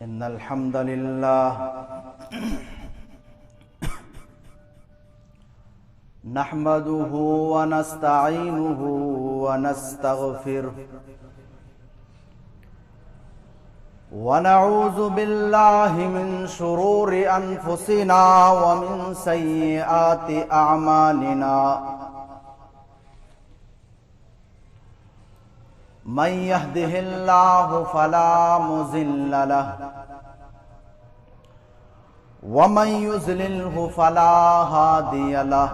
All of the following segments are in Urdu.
إن الحمد لله نحمده ونستعينه ونستغفره ونعوذ بالله من شرور أنفسنا ومن سيئات أعمالنا من يهده الله فلا مضل له ومن يضلله فلا هادي له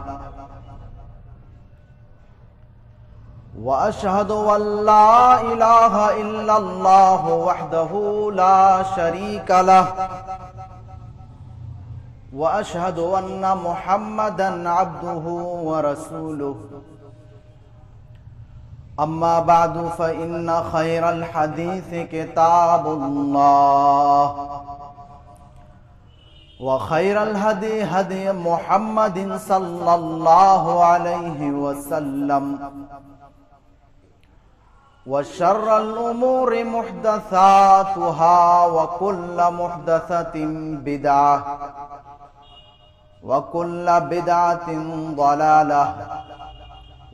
وأشهد أن لا إله إلا الله وحده لا شريك له وأشهد أن محمدا عبده ورسوله أما بعد فإن خير الحديث كتاب الله وخير الهدي هدي محمد صلى الله عليه وسلم وشر الأمور محدثاتها وكل محدثة بدعة وكل بدعة ضلالة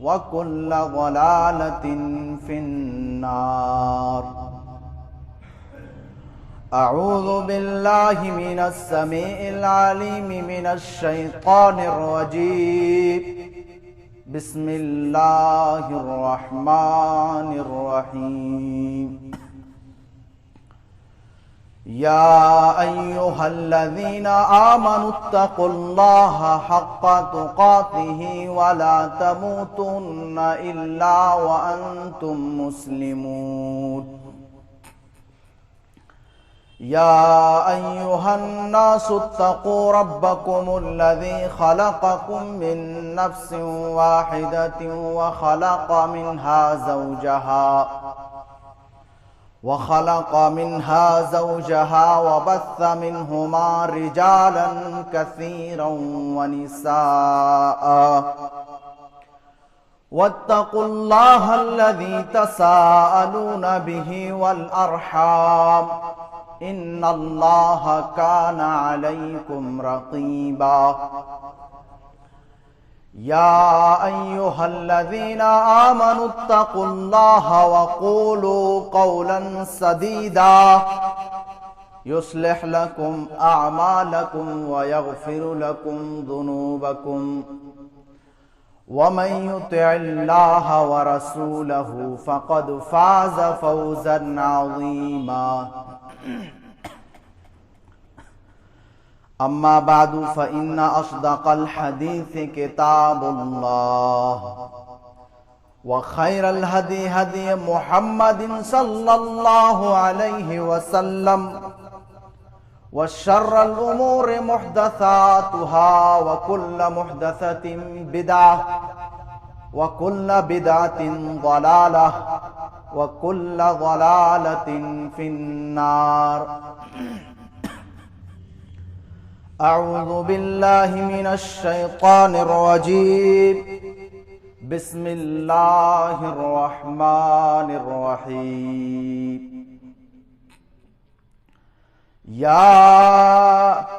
وكل ضلالة في النار. أعوذ بالله من السميع العليم من الشيطان الرجيم. بسم الله الرحمن الرحيم. يا أيها الذين آمنوا اتقوا الله حق تقاته ولا تموتن إلا وأنتم مسلمون. يا أيها الناس اتقوا ربكم الذي خلقكم من نفس واحدة وخلق منها زوجها وبث منهما رجالا كثيرا ونساء واتقوا الله الذي تساءلون به والأرحام إن الله كان عليكم رقيبا. يا أيها الذين آمنوا اتقوا الله وقولوا قولا سديدا يصلح لكم أعمالكم ويغفر لكم ذنوبكم ومن يطع الله ورسوله فقد فاز فوزا عظيما. أما بعد فإن أصدق الحديث كتاب الله وخير الهدي هدي محمد صلى الله عليه وسلم وشر الأمور محدثاتها وكل محدثة بدعة وكل بدعة ضلالة وكل ضلالة في النار. أعوذ بالله من الشيطان الرجيم. بسم الله الرحمن الرحيم. يا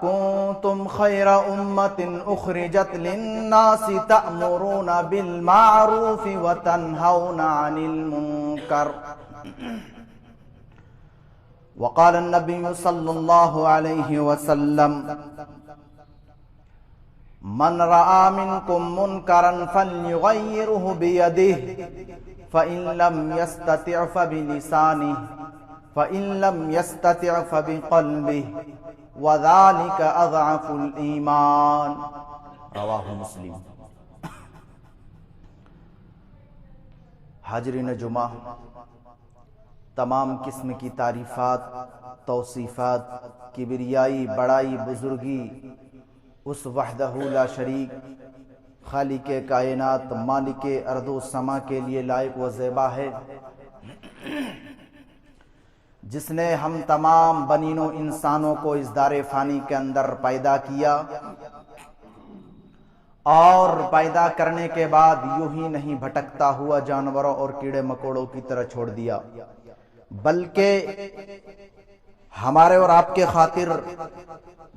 كنتم خير أمة أخرجت للناس تأمرون بالمعروف وتنهون عن المنكر. وقال النبي صلى الله عليه وسلم من رأى منكم منكرا فليغيره بيده فإن لم يستطع فبلسانه فإن لم يستطع فبقلبه وذلك أضعف الإيمان. رواہ مسلم. حاضرین جمعہ، تمام قسم کی تعریفات، توصیفات، کبریائی، بڑائی، بزرگی اس وحدہ لا شریک خالق کائنات مالک ارض و سما کے لیے لائق و زیبا ہے، جس نے ہم تمام بنین و انسانوں کو اس دار فانی کے اندر پیدا کیا اور پیدا کرنے کے بعد یوں ہی نہیں بھٹکتا ہوا جانوروں اور کیڑے مکوڑوں کی طرح چھوڑ دیا، بلکہ ہمارے اور آپ کے خاطر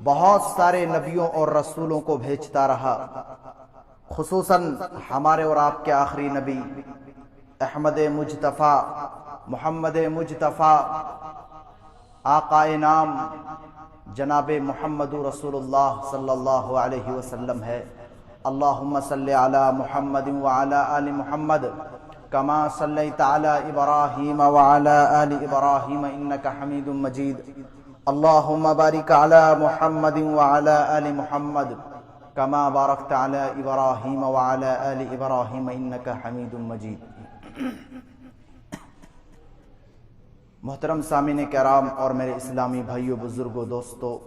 بہت سارے نبیوں اور رسولوں کو بھیجتا رہا، خصوصاً ہمارے اور آپ کے آخری نبی احمد مجتبیٰ محمد مجتبیٰ آقا نام جناب محمد رسول اللہ صلی اللہ علیہ وسلم ہے۔ اللہم صلی علی محمد وعلی آل محمد کما صلیت علی ابراہیم وعلی آل ابراہیم انک حمید مجید۔ اللہم بارک علی محمد وعلی آل محمد کما بارکت علی ابراہیم وعلی آل ابراہیم انک حمید مجید۔ محترم سامعین کرام اور میرے اسلامی بھائیوں، بزرگوں، دوستوں،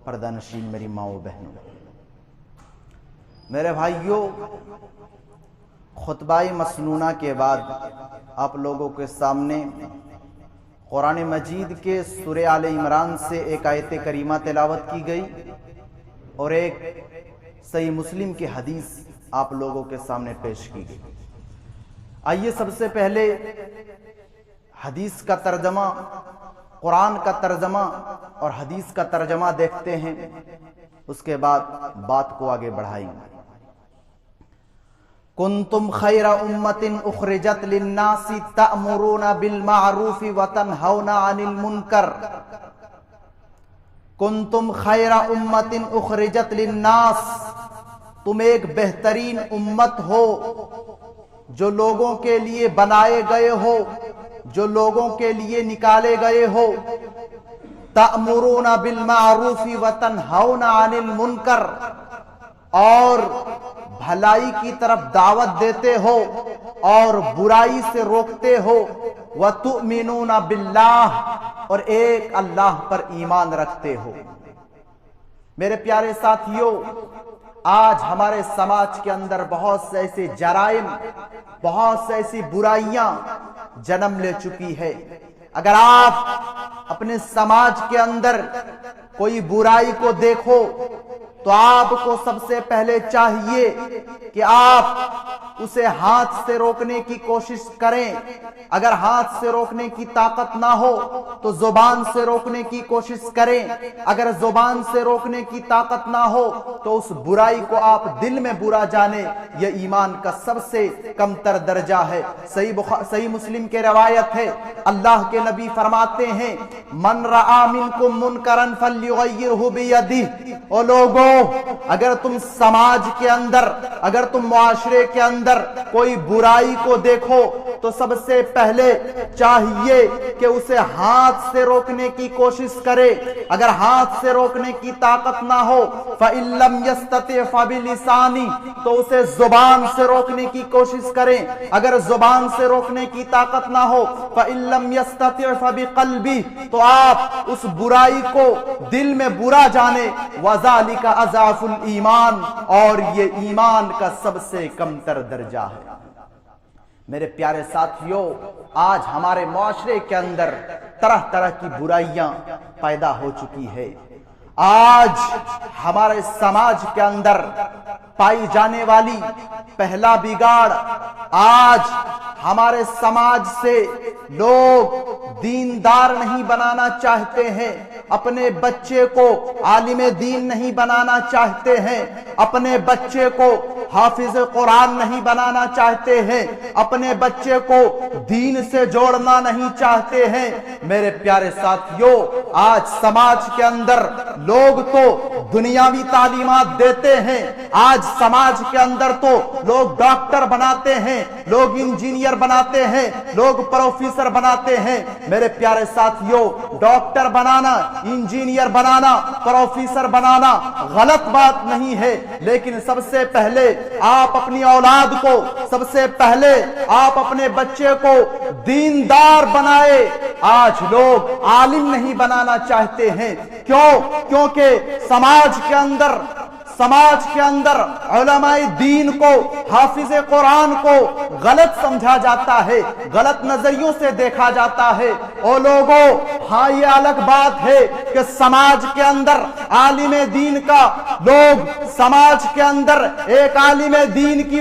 پردہ نشین میری ماؤں بہنوں، میرے بھائیوں، خطبہ مسنونہ کے بعد آپ لوگوں کے سامنے قرآن مجید کے سورہ آل عمران سے ایک آیت کریمہ تلاوت کی گئی اور ایک صحیح مسلم کی حدیث آپ لوگوں کے سامنے پیش کی گئی۔ آئیے سب سے پہلے حدیث کا ترجمہ، قرآن کا ترجمہ اور حدیث کا ترجمہ دیکھتے ہیں، اس کے بعد بات کو آگے بڑھائیں گے۔ کنتم خیر امت اخرجت للناس تأمرون بالمعروف وتنہون عن المنکر۔ کنتم خیر امت اخرجت للناس، تم ایک بہترین امت ہو جو لوگوں کے لیے بنائے گئے ہو، جو لوگوں کے لیے نکالے گئے ہو۔ تأمرون بالمعروف وتنہون عن المنکر، اور بھلائی کی طرف دعوت دیتے ہو اور برائی سے روکتے ہو۔ وتؤمنون باللہ، اور ایک اللہ پر ایمان رکھتے ہو۔ میرے پیارے ساتھیوں، آج ہمارے سماج کے اندر بہت سے ایسے جرائم، بہت سے ایسی برائیاں جنم لے چکی ہے۔ اگر آپ اپنے سماج کے اندر کوئی برائی کو دیکھو تو آپ کو سب سے پہلے چاہیے کہ آپ اسے ہاتھ سے روکنے کی کوشش کریں۔ اگر ہاتھ سے روکنے کی طاقت نہ ہو تو زبان سے روکنے کی کوشش کریں۔ اگر زبان سے روکنے کی طاقت نہ ہو تو اس برائی کو آپ دل میں برا جانیں، یہ ایمان کا سب سے کم تر درجہ ہے۔ صحیح مسلم کے روایت ہے، اللہ کے نبی فرماتے ہیں، من رعا منکم منکرا فلیغیرہ بیدہ۔ او لوگوں، اگر تم سماج کے اندر، اگر تم معاشرے کے اندر کوئی برائی کو دیکھو تو سب سے پہلے چاہیے کہ اسے ہاتھ سے روکنے کی کوشش کرے۔ اگر ہاتھ سے روکنے کی طاقت نہ ہو فَإِن لَمْ يَسْتَطِعْ فَبِلِسَانِهِ، تو اسے زبان سے روکنے کی کوشش کریں۔ اگر زبان سے روکنے کی طاقت نہ ہو فَإِن لَمْ يَسْتَطِعْ فَبِقَلْبِهِ، تو آپ اس برائی کو دل میں برا جانیں۔ وَذَلِكَ اضعف الایمان، اور یہ ایمان کا سب سے کم تر درجہ ہے۔ میرے پیارے ساتھیوں، آج ہمارے معاشرے کے اندر طرح طرح کی برائیاں پیدا ہو چکی ہے۔ آج ہمارے سماج کے اندر پائی جانے والی پہلا بگاڑ، آج ہمارے سماج سے لوگ دیندار نہیں بنانا چاہتے ہیں، اپنے بچے کو عالم دین نہیں بنانا چاہتے ہیں، اپنے بچے کو حافظ قرآن نہیں بنانا چاہتے ہیں، اپنے بچے کو دین سے جوڑنا نہیں چاہتے ہیں۔ میرے پیارے ساتھیوں، آج سماج کے اندر لوگ تو دنیاوی تعلیمات دیتے ہیں، آج سماج کے اندر تو لوگ ڈاکٹر بناتے ہیں، لوگ انجینئر بناتے ہیں، لوگ پروفیسر بناتے ہیں۔ میرے پیارے ساتھیوں، ڈاکٹر بنانا، انجینئر بنانا، پروفیسر بنانا غلط بات نہیں ہے، لیکن سب سے پہلے آپ اپنی اولاد کو، سب سے پہلے آپ اپنے بچے کو دیندار بنائے۔ آج لوگ عالم نہیں بنانا چاہتے ہیں، کیوں؟ کیونکہ سماج کے اندر علماء دین کو، حافظ قرآن کو غلط سمجھا جاتا ہے، غلط نظریوں سے دیکھا جاتا ہے۔ او لوگوں، ہاں یہ الگ بات ہے کہ سماج کے اندر عالم دین کا، لوگ سماج کے اندر ایک عالم دین کی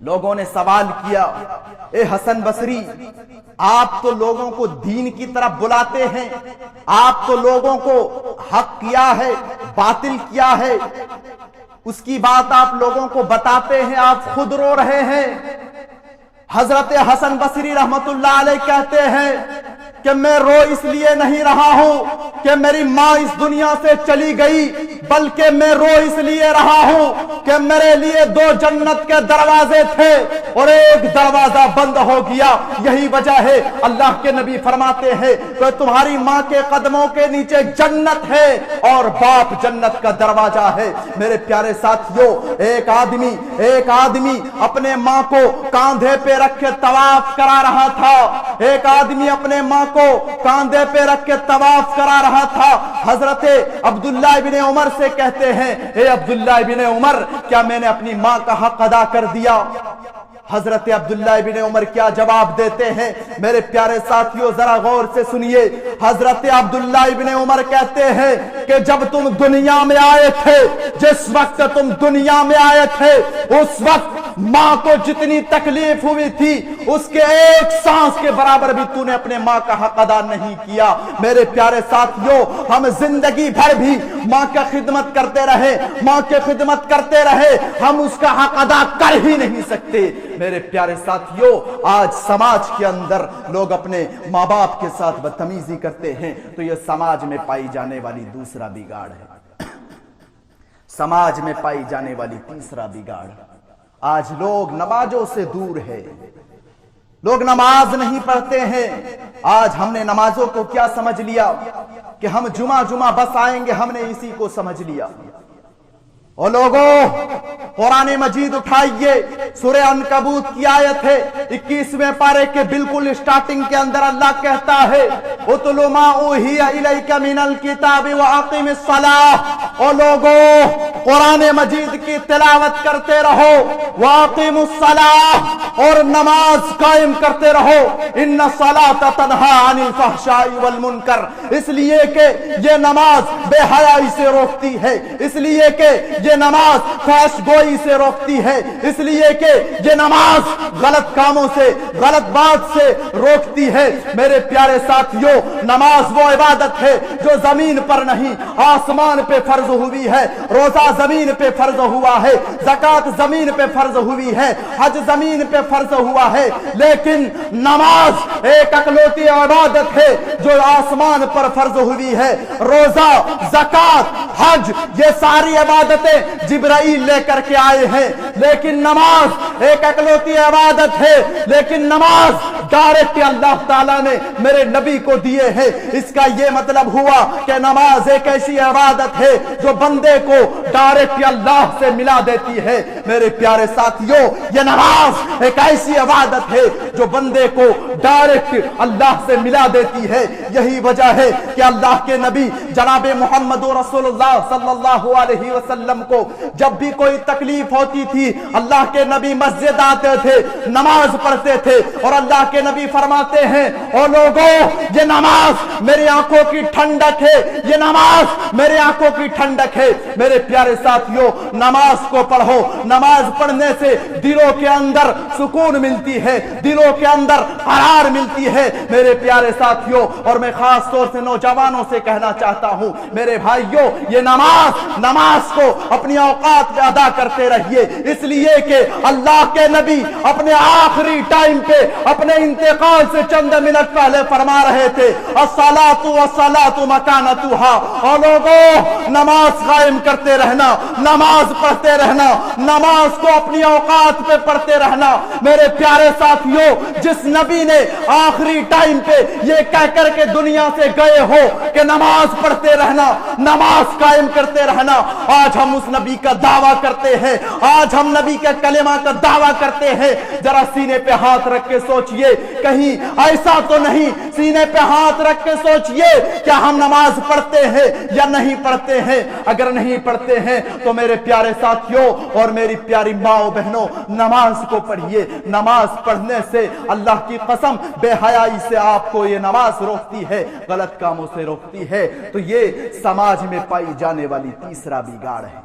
لوگوں نے سوال کیا، اے حسن بصری، آپ تو لوگوں کو دین کی طرف بلاتے ہیں، آپ تو لوگوں کو حق کیا ہے باطل کیا ہے اس کی بات آپ لوگوں کو بتاتے ہیں، آپ خود رو رہے ہیں۔ حضرت حسن بصری رحمت اللہ علیہ کہتے ہیں کہ میں رو اس لیے نہیں رہا ہوں کہ میری ماں اس دنیا سے چلی گئی، بلکہ میں رو اس لیے رہا ہوں کہ میرے لیے 2 جنت کے دروازے تھے اور ایک دروازہ بند ہو گیا۔ یہی وجہ ہے اللہ کے نبی فرماتے ہیں کہ تمہاری ماں کے قدموں کے نیچے جنت ہے اور باپ جنت کا دروازہ ہے۔ میرے پیارے ساتھیوں، ایک آدمی اپنے ماں کو کاندھے پہ رکھ کے طواف کرا رہا تھا، ایک آدمی اپنے ماں کو کاندھے پہ رکھ کے طواف کرا رہا تھا۔ حضرت عبداللہ ابن عمر سے کہتے ہیں، اے عبداللہ ابن عمر، کیا میں نے اپنی ماں کا حق ادا کر دیا؟ حضرت عبداللہ ابن عمر کیا جواب دیتے ہیں؟ میرے پیارے ساتھیوں ذرا غور سے سنیے۔ حضرت عبداللہ ابن عمر کہتے ہیں کہ جب تم دنیا میں آئے تھے، جس وقت تم دنیا میں آئے تھے، اس وقت ماں کو جتنی تکلیف ہوئی تھی اس کے ایک سانس کے برابر بھی تو نے اپنے ماں کا حق ادا نہیں کیا۔ میرے پیارے ساتھیوں، ہم زندگی بھر بھی ماں کا خدمت کرتے رہے، ماں کی خدمت کرتے رہے، ہم اس کا حق ادا کر ہی نہیں سکتے۔ میرے پیارے ساتھیوں، آج سماج کے اندر لوگ اپنے ماں باپ کے ساتھ بدتمیزی کرتے ہیں، تو یہ سماج میں پائی جانے والی دوسرا بگاڑ ہے، سماج میں پائی جانے والی تیسرا بگاڑ۔ آج لوگ نمازوں سے دور ہے، لوگ نماز نہیں پڑھتے ہیں۔ آج ہم نے نمازوں کو کیا سمجھ لیا کہ ہم جمعہ بس آئیں گے، ہم نے اسی کو سمجھ لیا۔ اور لوگوں، قرآن مجید اٹھائیے، سورہ عنکبوت کی آیت ہے 21ویں پارے کے بالکل اسٹارٹنگ کے اندر اللہ کہتا ہے اتل ما اوحی الیک من الکتاب واقم الصلاۃ۔ اور لوگوں، قرآن مجید کی تلاوت کرتے رہو، واقم الصلاۃ، اور نماز قائم کرتے رہو۔ ان الصلاۃ تنہی عن الفحشاء والمنکر، اس لیے کہ یہ نماز بے حیائی سے روکتی ہے، اس لیے کہ یہ نماز فحش گوئی سے روکتی ہے، اس لیے کہ یہ نماز غلط کاموں سے، غلط بات سے روکتی ہے۔ میرے پیارے ساتھیوں، نماز وہ عبادت ہے جو زمین پر نہیں آسمان پہ فرض ہوئی ہے۔ روزہ زمین پہ فرض ہوا ہے، زکوٰۃ زمین پہ فرض ہوئی ہے، حج زمین پہ فرض ہوا ہے، لیکن نماز ایک اکلوتی عبادت ہے جو آسمان پر فرض ہوئی ہے۔ روزہ، زکوٰۃ، حج، یہ ساری عبادتیں جبرائیل لے کر کے آئے ہیں، لیکن نماز ایک اکلوتی عبادت ہے، لیکن نماز ڈائریکٹ اللہ تعالیٰ نے میرے نبی کو دیے ہیں۔ اس کا یہ مطلب ہوا کہ نماز ایک ایسی عبادت ہے جو بندے کو ڈائریکٹ اللہ سے ملا دیتی ہے۔ میرے پیارے ساتھیوں، یہ نماز ایک ایسی عبادت ہے جو بندے کو ڈائریکٹ اللہ سے ملا دیتی ہے۔ یہی وجہ ہے کہ اللہ کے نبی جناب محمد رسول اللہ صلی اللہ علیہ وسلم کو جب بھی کوئی تکلیف ہوتی تھی، اللہ کے نبی مسجد آتے تھے، نماز پڑھتے تھے، اور اللہ کے نبی فرماتے ہیں، او لوگوں، یہ نماز میری آنکھوں کی ٹھنڈک ہے، یہ نماز میری آنکھوں کی ٹھنڈک ہے۔ میرے پیارے ساتھیوں، نماز کو پڑھو، نماز پڑھنے سے دلوں کے اندر سکون ملتی ہے، دلوں کے اندر قرار ملتی ہے۔ میرے پیارے ساتھیوں، اور میں خاص طور سے نوجوانوں سے کہنا چاہتا ہوں، میرے بھائیوں، یہ نماز کو اپنی اوقات میں ادا کرتے رہیے، اس لیے کہ اللہ کے نبی اپنے آخری ٹائم پہ اپنے انتقال سے چند منٹ پہلے فرما رہے تھے الصلاۃ والصلاۃ مکانتها۔ اور لوگوں، نماز قائم کرتے رہنا، نماز پڑھتے رہنا، نماز کو اپنی اوقات پہ پڑھتے رہنا۔ میرے پیارے ساتھیوں، جس نبی نے آخری ٹائم پہ یہ کہہ کر کے دنیا سے گئے ہو کہ نماز پڑھتے رہنا، نماز قائم کرتے رہنا، آج ہم اس نبی کا دعویٰ کرتے ہیں، آج ہم نبی کے کلمہ کا دعویٰ کرتے ہیں۔ ذرا سینے پہ ہاتھ رکھ کے سوچئے، کہیں ایسا تو نہیں، سینے پہ ہاتھ رکھ کے سوچئے کیا ہم نماز پڑھتے ہیں یا نہیں پڑھتے ہیں؟ اگر نہیں پڑھتے ہیں تو میرے پیارے ساتھیوں اور میری پیاری ماں بہنوں، نماز کو پڑھیے۔ نماز پڑھنے سے اللہ کی قسم بے حیائی سے آپ کو یہ نماز روکتی ہے، غلط کاموں سے روکتی ہے۔ تو یہ سماج میں پائی جانے والی تیسرا بگاڑ ہے۔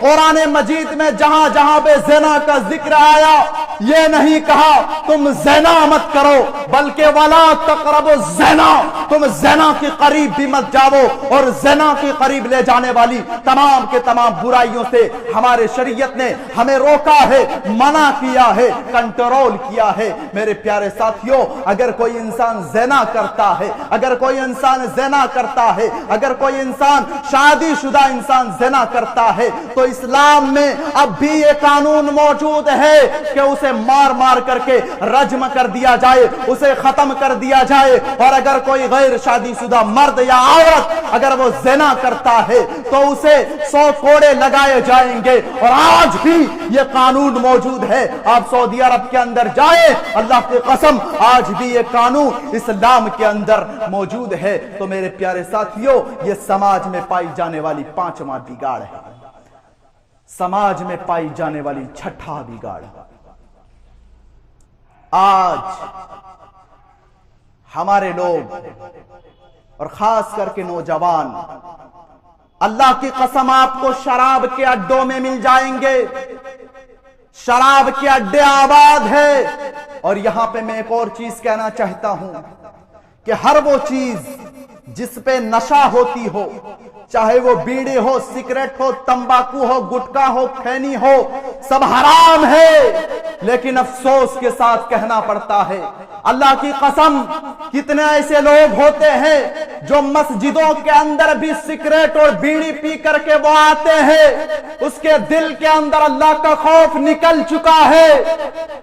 قرآن مجید میں جہاں جہاں پہ زنا کا ذکر آیا یہ نہیں کہا تم زنا مت کرو، بلکہ ولا تقربوا الزنا، تم زنا کے قریب بھی مت جاؤ، اور زنا کے قریب لے جانے والی تمام کے تمام برائیوں سے ہمارے شریعت نے ہمیں روکا ہے، منع کیا ہے، کنٹرول کیا ہے۔ میرے پیارے ساتھیوں، اگر کوئی انسان زنا کرتا ہے، اگر کوئی انسان زنا کرتا ہے، اگر کوئی انسان شادی شدہ انسان زنا کرتا ہے، تو اسلام میں اب بھی یہ قانون موجود ہے کہ اسے مار مار کر کے رجم کر دیا جائے، اسے ختم کر دیا جائے۔ اور اگر کوئی غیر شادی شدہ مرد یا عورت اگر وہ زنا کرتا ہے تو اسے 100 کوڑے لگائے جائیں گے۔ اور آج بھی یہ قانون موجود ہے، آپ سعودی عرب کے اندر جائیں، اللہ کی قسم آج بھی یہ قانون اسلام کے اندر موجود ہے۔ تو میرے پیارے ساتھیوں، یہ سماج میں پائی جانے والی 5واں بگاڑ ہے، سماج میں پائی جانے والی 6واں بگاڑ۔ آج ہمارے لوگ اور خاص کر کے نوجوان، اللہ کی قسم آپ کو شراب کے اڈوں میں مل جائیں گے، شراب کے اڈے آباد ہے۔ اور یہاں پہ میں ایک اور چیز کہنا چاہتا ہوں کہ ہر وہ چیز جس پہ نشہ ہوتی ہو، چاہے وہ بیڑی ہو، سگریٹ ہو، تمباکو ہو، گٹکا ہو، کھینی ہو، سب حرام ہے۔ لیکن افسوس کے ساتھ کہنا پڑتا ہے، اللہ کی قسم کتنے ایسے لوگ ہوتے ہیں جو مسجدوں کے اندر بھی سگریٹ اور بیڑی پی کر کے وہ آتے ہیں، اس کے دل کے اندر اللہ کا خوف نکل چکا ہے۔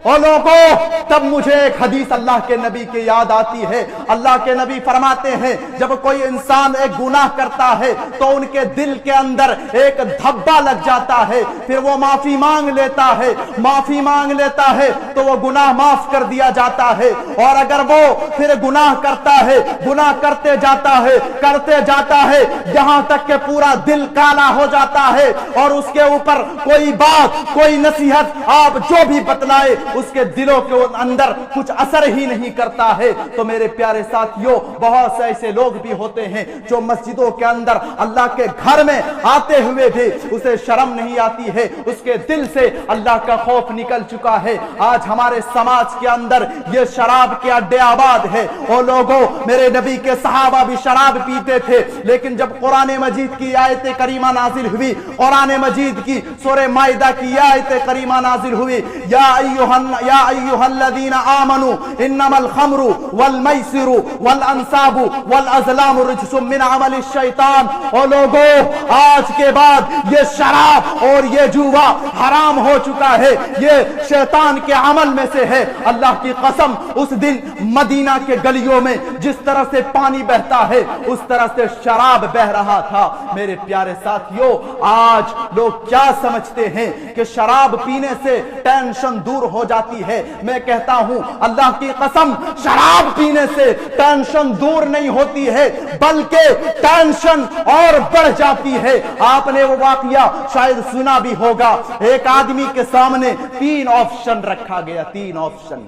اور لوگوں، تب مجھے ایک حدیث اللہ کے نبی کی یاد آتی ہے۔ اللہ کے نبی فرماتے ہیں جب کوئی انسان ایک گناہ کرتا ہے تو ان کے دل کے اندر ایک دھبا لگ جاتا ہے، پھر وہ معافی مانگ لیتا ہے، معافی مانگ لیتا ہے تو وہ گناہ معاف کر دیا جاتا ہے۔ اور اگر وہ پھر گناہ کرتا ہے، گناہ کرتے جاتا ہے یہاں تک کہ پورا دل کالا ہو جاتا ہے، اور اس کے اوپر کوئی بات، کوئی نصیحت آپ جو بھی بتلائے اس کے دلوں کے اندر کچھ اثر ہی نہیں کرتا ہے۔ تو میرے پیارے ساتھیوں، بہت سے ایسے لوگ بھی ہوتے ہیں جو مسجدوں کے اندر اللہ کے گھر میں آتے ہوئے بھی اسے شرم نہیں آتی ہے، اس کے دل سے اللہ کا خوف نکل چکا ہے۔ آج ہمارے سماج کے اندر یہ شراب کے اڈے آباد ہے۔ اور لوگوں، میرے نبی کے صحابہ بھی شراب پیتے تھے، لیکن جب قرآن مجید کی آیت کریمہ نازل ہوئی، قرآن مجید کی سورہ مائدہ کی آیت کریمہ نازل ہوئی، یا ایھا الذین آمنوا انما الخمر والمیسر والانصاب والازلام رجس من عمل الشیطان۔ اور لوگوں، آج کے بعد یہ شراب اور یہ جوا حرام ہو چکا ہے، یہ شیطان کے عمل میں سے ہے۔ اللہ کی قسم اس دن مدینہ کے گلیوں میں جس طرح سے پانی بہتا ہے اس طرح سے شراب بہ رہا تھا۔ میرے پیارے ساتھیوں، آج لوگ کیا سمجھتے ہیں کہ شراب پینے سے ٹینشن دور ہو جاتی ہے۔ میں کہتا ہوں اللہ کی قسم، شراب پینے سے ٹینشن دور نہیں ہوتی ہے بلکہ ٹینشن اور بڑھ جاتی ہے۔ آپ نے وہ واقعہ شاید سنا بھی ہوگا، ایک آدمی کے سامنے 3 آپشن رکھا گیا، 3 آپشن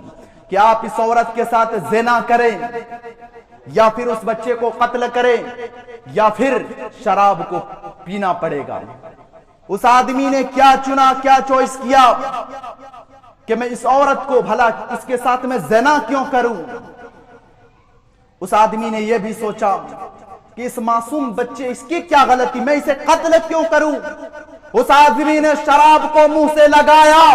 کہ آپ اس عورت کے ساتھ زنا کریں، یا پھر اس بچے کو قتل کریں، یا پھر شراب کو پینا پڑے گا۔ اس آدمی نے کیا چنا، کیا چوائس کیا کہ میں اس عورت کو بھلا اس کے ساتھ میں زنا کیوں کروں۔ اس آدمی نے یہ بھی سوچا کہ اس معصوم بچے، اس کی کیا غلطی، میں اسے قتل کیوں کروں۔ اس آدمی نے شراب کو منہ سے لگایا،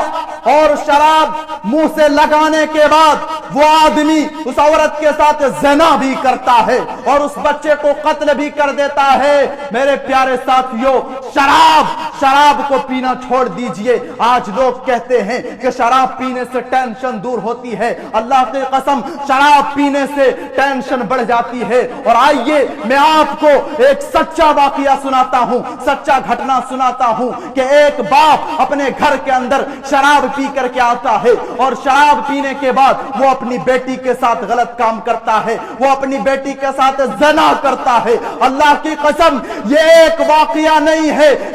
اور شراب منہ سے لگانے کے بعد وہ آدمی اس عورت کے ساتھ زنا بھی کرتا ہے اور اس بچے کو قتل بھی کر دیتا ہے۔ میرے پیارے ساتھیوں، شراب کو پینا چھوڑ دیجئے۔ آج لوگ کہتے ہیں کہ شراب پینے سے ٹینشن دور ہوتی ہے۔ اللہ کی قسم، شراب پینے سے ٹینشن بڑھ جاتی ہے۔ اور آئیے میں آپ کو ایک سچا واقعہ سناتا ہوں، سچا گھٹنا سناتا ہوں کہ ایک باپ اپنے گھر کے اندر شراب پی کر کے آتا ہے، اور شراب پینے کے بعد وہ اپنی بیٹی کے ساتھ غلط کام کرتا ہے، وہ اپنی بیٹی کے ساتھ زنا کرتا ہے۔ اللہ کی قسم، یہ ایک واقعہ نہیں ہے،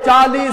40